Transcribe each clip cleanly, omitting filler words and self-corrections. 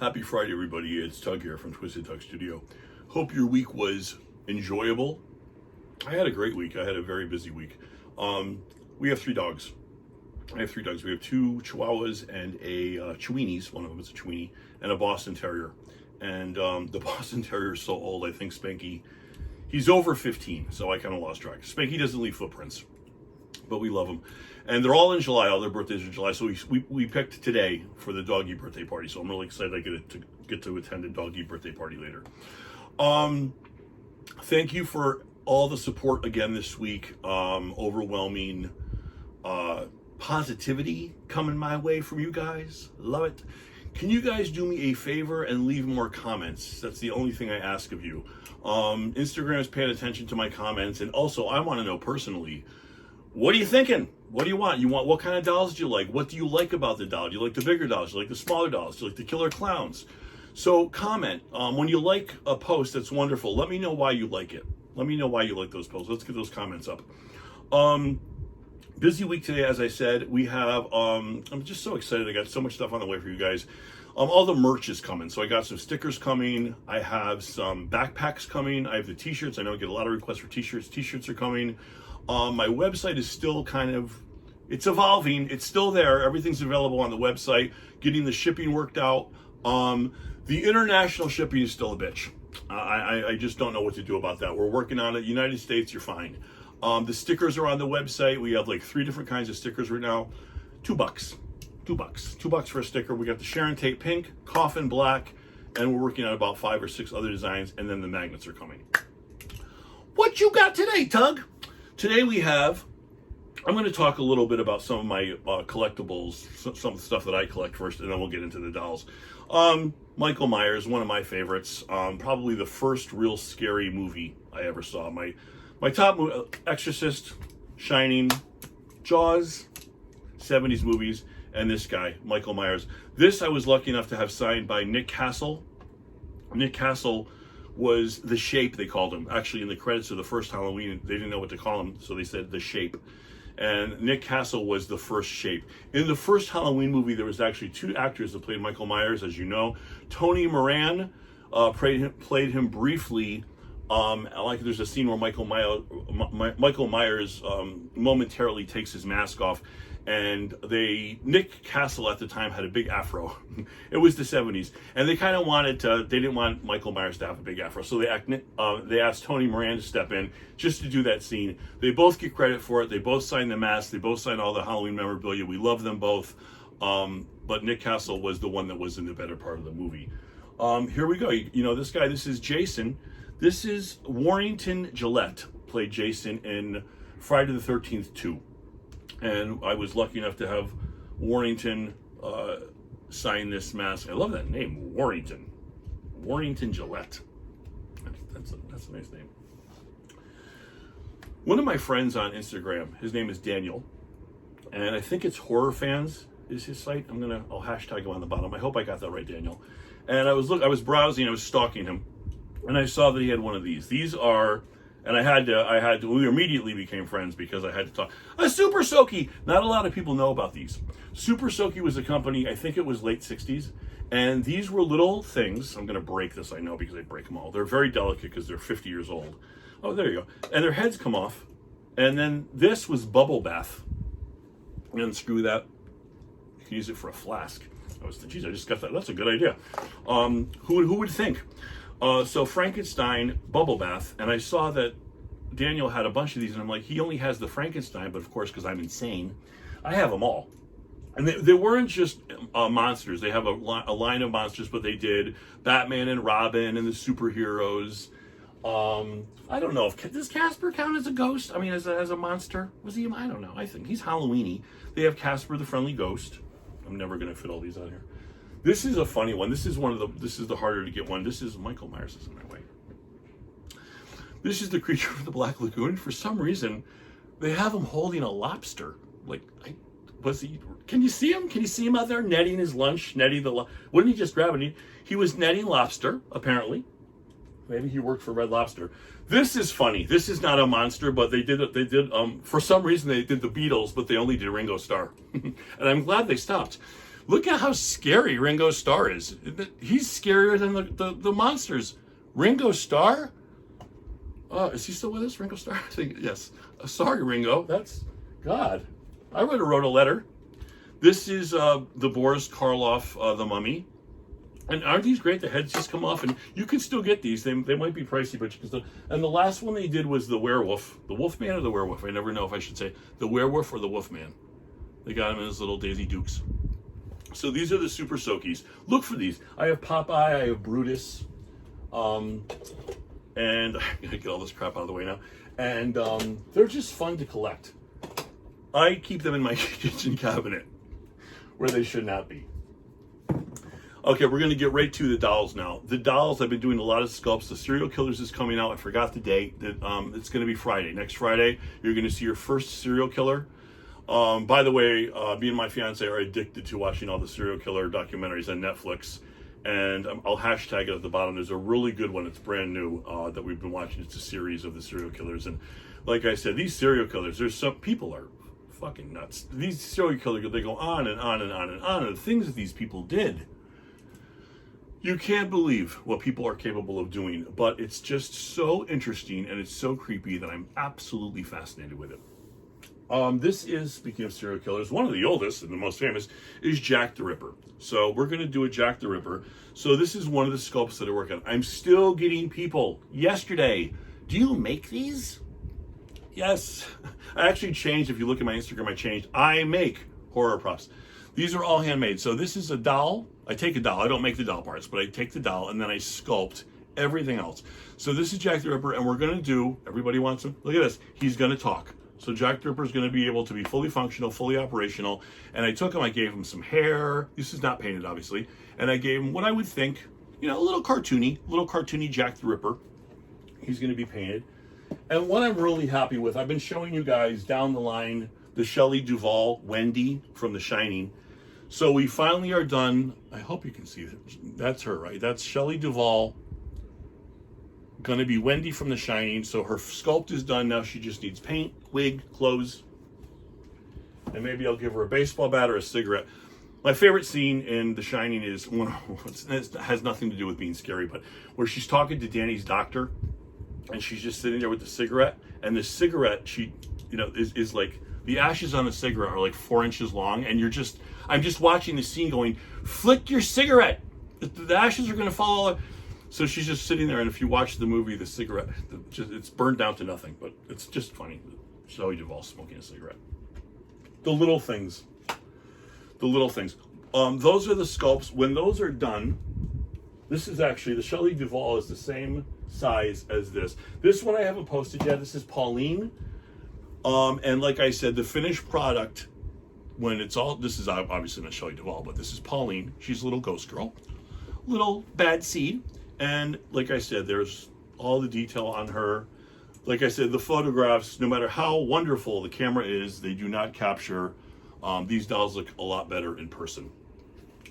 Happy Friday, everybody. It's Tug here from Twisted Tug Studio. Hope your week was enjoyable. I had a great week. I had a very busy week. We have 3 dogs. I have 3 dogs. We have 2 Chihuahuas and a Chiweenies. One of them is a Chiweenie, and a Boston Terrier. And the Boston Terrier is so old, I think Spanky, he's over 15, so I kind of lost track. Spanky doesn't leave footprints, but we love them. And they're all in July. All their birthdays are in July. So we picked today for the doggy birthday party. So I'm really excited I get to attend a doggy birthday party later. Thank you for all the support again this week. Overwhelming positivity coming my way from you guys. Love it. Can you guys do me a favor and leave more comments? That's the only thing I ask of you. Instagram is paying attention to my comments. And also, I want to know personally, what are you thinking? What do you want? What kind of dolls do you like? What do you like about the doll? Do you like the bigger dolls? Do you like the smaller dolls? Do you like the killer clowns? So comment. When you like a post, that's wonderful. Let me know why you like it. Let me know why you like those posts. Let's get those comments up. Busy week today, as I said. We have, I'm just so excited. I got so much stuff on the way for you guys. All the merch is coming. So I got some stickers coming. I have some backpacks coming. I have the t-shirts. I know I get a lot of requests for t-shirts. T-shirts are coming. My website is still it's evolving. It's still there. Everything's available on the website. Getting the shipping worked out. The international shipping is still a bitch. I just don't know what to do about that. We're working on it. United States, you're fine. The stickers are on the website. We have like 3 different kinds of stickers right now. $2. $2 for a sticker. We got the Sharon Tate pink, coffin black, and we're working on about 5 or 6 other designs, and then the magnets are coming. What you got today, Tug? Today I'm going to talk a little bit about some of my collectibles, some stuff that I collect first, and then we'll get into the dolls. Michael Myers, one of my favorites, probably the first real scary movie I ever saw. My top movie, Exorcist, Shining, Jaws, 70s movies, and this guy, Michael Myers. This I was lucky enough to have signed by Nick Castle. Nick Castle was The Shape, they called him. Actually, in the credits of the first Halloween, they didn't know what to call him, so they said The Shape. And Nick Castle was the first Shape. In the first Halloween movie, there was actually 2 actors that played Michael Myers, as you know. Tony Moran played him briefly. There's a scene where Michael Myers momentarily takes his mask off, and Nick Castle at the time had a big afro. It was the 70s, and they kind of they didn't want Michael Myers to have a big afro, so they asked Tony Moran to step in just to do that scene. They both get credit for it. They both signed the mask. They both signed all the Halloween memorabilia. We love them both, but Nick Castle was the one that was in the better part of the movie. Here we go. You know this guy. This is Jason. This is Warrington Gillette, played Jason in Friday the 13th 2. And I was lucky enough to have Warrington sign this mask. I love that name, Warrington. Warrington Gillette. That's a nice name. One of my friends on Instagram, his name is Daniel, and I think it's Horror Fans is his site. I'll hashtag him on the bottom. I hope I got that right, Daniel. And I was browsing, I was stalking him, and I saw that he had one of these. These are, and we immediately became friends because I had to talk. A Supersoaker! Not a lot of people know about these. Supersoaker was a company, I think it was late 60s, and these were little things. I'm going to break this, I know, because I break them all. They're very delicate because they're 50 years old. Oh, there you go. And their heads come off. And then this was bubble bath. And unscrew that. You can use it for a flask. I was thinking, geez, I just got that. That's a good idea. Who would think? So Frankenstein bubble bath, and I saw that Daniel had a bunch of these, and I'm like, he only has the Frankenstein, but of course, because I'm insane, I have them all. And they weren't just monsters. They have a line of monsters, but they did Batman and Robin and the superheroes. I don't know does Casper count as a ghost? I mean, as a monster? Was he? I don't know. I think he's Halloweeny. They have Casper the Friendly Ghost. I'm never going to fit all these out here. This is a funny one. This is the harder to get one. This is Michael Myers is in my way. This is the creature from the Black Lagoon. For some reason, they have him holding a lobster. Can you see him? Can you see him out there netting his lunch? Wouldn't he just grab it? He was netting lobster, apparently. Maybe he worked for Red Lobster. This is funny. This is not a monster, but they did for some reason they did the Beatles, but they only did Ringo Starr. And I'm glad they stopped. Look at how scary Ringo Starr is. He's scarier than the monsters. Ringo Starr? Is he still with us, Ringo Starr? I think, yes. Sorry, Ringo. That's God. I would have wrote a letter. This is the Boris Karloff, The Mummy. And aren't these great? The heads just come off, and you can still get these. They might be pricey, but you can still. And the last one they did was the werewolf. The Wolfman or the werewolf? I never know if I should say the werewolf or the Wolfman. They got him in his little Daisy Dukes. So these are the Supersoakers. Look for these. I have Popeye. I have Brutus. And I gotta get all this crap out of the way now. And they're just fun to collect. I keep them in my kitchen cabinet where they should not be. Okay, we're going to get right to the dolls now. The dolls, I've been doing a lot of sculpts. The Serial Killers is coming out. I forgot the date. It's going to be Friday. Next Friday, you're going to see your first serial killer. By the way, me and my fiance are addicted to watching all the serial killer documentaries on Netflix. And I'll hashtag it at the bottom. There's a really good one. It's brand new that we've been watching. It's a series of the serial killers. And like I said, these serial killers, there's some people are fucking nuts. These serial killers, they go on and on and on and on. And the things that these people did. You can't believe what people are capable of doing, but it's just so interesting and it's so creepy that I'm absolutely fascinated with it. This is, speaking of serial killers, one of the oldest and the most famous is Jack the Ripper. So we're going to do a Jack the Ripper. So this is one of the sculpts that I work on. I'm still getting people yesterday. Do you make these? Yes. I actually changed. If you look at my Instagram, I changed. I make horror props. These are all handmade. So this is a doll. I take a doll. I don't make the doll parts, but I take the doll and then I sculpt everything else. So this is Jack the Ripper, and we're going to do, everybody wants him. Look at this. He's going to talk. So Jack the Ripper is going to be able to be fully functional, fully operational. And I took him, I gave him some hair. This is not painted, obviously. And I gave him what I would think, a little cartoony Jack the Ripper. He's going to be painted. And what I'm really happy with, I've been showing you guys down the line the Shelley Duvall Wendy from The Shining. So we finally are done. I hope you can see that. That's her, right? That's Shelley Duvall. Going to be Wendy from The Shining. So her sculpt is done. Now she just needs paint, wig, clothes. And maybe I'll give her a baseball bat or a cigarette. My favorite scene in The Shining is one. It has nothing to do with being scary, but where she's talking to Danny's doctor, and she's just sitting there with the cigarette, and the cigarette, is like, the ashes on the cigarette are like 4 inches long, and I'm just watching the scene going, flick your cigarette. The ashes are going to fall all. So she's just sitting there, and if you watch the movie, the cigarette, it's burned down to nothing, but it's just funny. Shelley Duvall smoking a cigarette. The little things. Those are the sculpts. When those are done, this is actually, the Shelley Duvall is the same size as this. This one I haven't posted yet. This is Pauline. And like I said, the finished product, when it's all, this is obviously not Shelley Duvall, but this is Pauline. She's a little ghost girl, little bad seed. And like I said, there's all the detail on her. Like I said, the photographs, no matter how wonderful the camera is, they do not capture. These dolls look a lot better in person.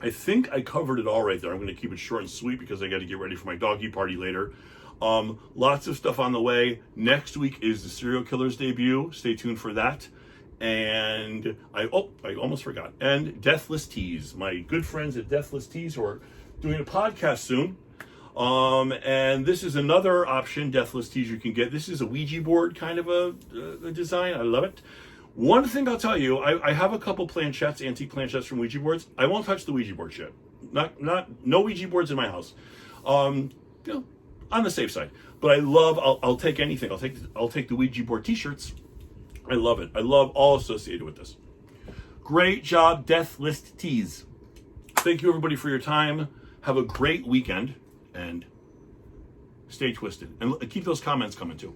I think I covered it all right there. I'm going to keep it short and sweet because I got to get ready for my doggy party later. Lots of stuff on the way. Next week is the Serial Killers debut. Stay tuned for that. And I almost forgot. And Deathless Teas. My good friends at Deathless Teas who are doing a podcast soon. And this is another option, Deathless Teas, you can get. This is a Ouija board kind of a design. I love it. One thing I'll tell you, I have a couple planchettes, antique planchettes from Ouija boards. I won't touch the Ouija board shit. No Ouija boards in my house. On the safe side. But I'll take anything. I'll take the Ouija board t-shirts. I love it. I love all associated with this. Great job, Deathless Teas. Thank you everybody for your time. Have a great weekend and stay twisted. And keep those comments coming too.